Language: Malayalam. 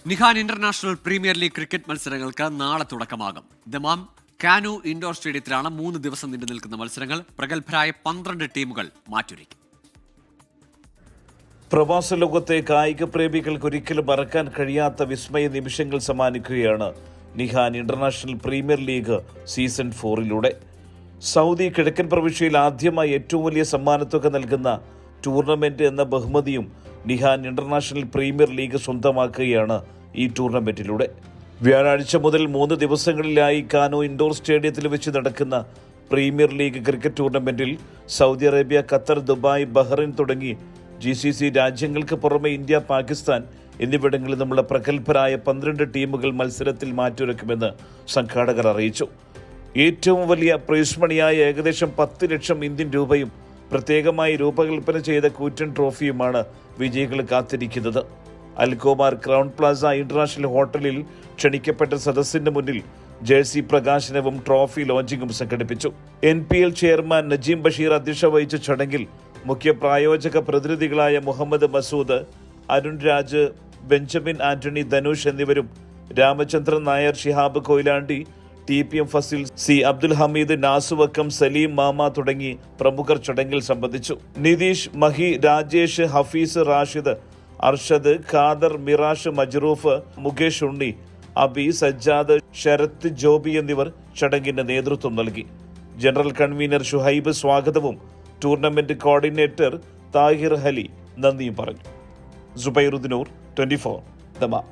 നിഹാൻ ഇന്റർനാഷണൽ പ്രീമിയർ ലീഗ് ക്രിക്കറ്റ് മത്സരങ്ങൾക്ക് നാളെ തുടക്കമാകും. ദമാം കാനു ഇൻഡോർ സ്റ്റേഡിയത്തിലാണ് 3 ദിവസം നീണ്ടു നിൽക്കുന്ന മത്സരങ്ങൾ. പ്രഗത്ഭരായ 12 ടീമുകൾ മാറ്റുരയ്ക്കും. പ്രവാസ ലോകത്തെ കായിക പ്രേമികൾക്ക് ഒരിക്കലും മറക്കാൻ കഴിയാത്ത വിസ്മയ നിമിഷങ്ങൾ സമ്മാനിക്കുകയാണ് Nihan international premier league season 4-ലൂടെ. സൗദി കിഴക്കൻ പ്രവിശ്യയിൽ ആദ്യമായി ഏറ്റവും വലിയ സമ്മാനത്തുക നൽകുന്ന ടൂർണമെന്റ് എന്ന ബഹുമതിയും നിഹാൻ ഇന്റർനാഷണൽ പ്രീമിയർ ലീഗ് സ്വന്തമാക്കുകയാണ് ഈ ടൂർണമെന്റിലൂടെ. വ്യാഴാഴ്ച മുതൽ 3 ദിവസങ്ങളിലായി കാനോ ഇൻഡോർ സ്റ്റേഡിയത്തിൽ വെച്ച് നടക്കുന്ന പ്രീമിയർ ലീഗ് ക്രിക്കറ്റ് ടൂർണമെന്റിൽ Saudi Arabia, Qatar, Dubai, Bahrain തുടങ്ങി GCC രാജ്യങ്ങൾക്ക് പുറമെ ഇന്ത്യ, പാകിസ്ഥാൻ എന്നിവിടങ്ങളിൽ നിന്നുള്ള പ്രഗത്ഭരായ 12 ടീമുകൾ മത്സരത്തിൽ മാറ്റുരയ്ക്കുമെന്ന് സംഘാടകർ അറിയിച്ചു. ഏറ്റവും വലിയ പ്രൈസ് മണിയായ ഏകദേശം 10 ലക്ഷം ഇന്ത്യൻ രൂപയും പ്രത്യേകമായി രൂപകൽപ്പന ചെയ്ത കൂറ്റൻ ട്രോഫിയുമാണ് വിജയികൾ കാത്തിരിക്കുന്നത്. അൽകോമാർ ക്രൗൺ പ്ലാസ ഇന്റർനാഷണൽ ഹോട്ടലിൽ ക്ഷണിക്കപ്പെട്ട സദസ്സിന് മുന്നിൽ ജേഴ്സി പ്രകാശനവും ട്രോഫി ലോഞ്ചിങ്ങും സംഘടിപ്പിച്ചു. NPL ചെയർമാൻ നജീം ബഷീർ അധ്യക്ഷത വഹിച്ച ചടങ്ങിൽ മുഖ്യ പ്രായോജക പ്രതിനിധികളായ മുഹമ്മദ് മസൂദ്, അരുൺ രാജ്, ബെഞ്ചമിൻ ആന്റണി, ധനുഷ് എന്നിവരും രാമചന്ദ്രൻ നായർ, ഷിഹാബ് കൊയിലാണ്ടി, TPM ഫസിൽ, C അബ്ദുൽ ഹമീദ്, നാസുവക്കം, സലീം മാമ തുടങ്ങി പ്രമുഖർ ചടങ്ങിൽ സംബന്ധിച്ചു. നിതീഷ്, മഹി, രാജേഷ്, ഹഫീസ്, റാഷിദ്, അർഷദ്, ഖാദർ, മിറാഷ്, മജ്റൂഫ്, മുകേഷ് ഉണ്ണി, അബി, സജ്ജാദ്, ശരത്, ജോബി എന്നിവർ ചടങ്ങിന് നേതൃത്വം നൽകി. ജനറൽ കൺവീനർ ഷുഹൈബ് സ്വാഗതവും ടൂർണമെന്റ് കോർഡിനേറ്റർ താഹിർ ഹലി നന്ദിയും പറഞ്ഞു. സുബൈറുദ്ദീനൂർ, 24 ദമാം.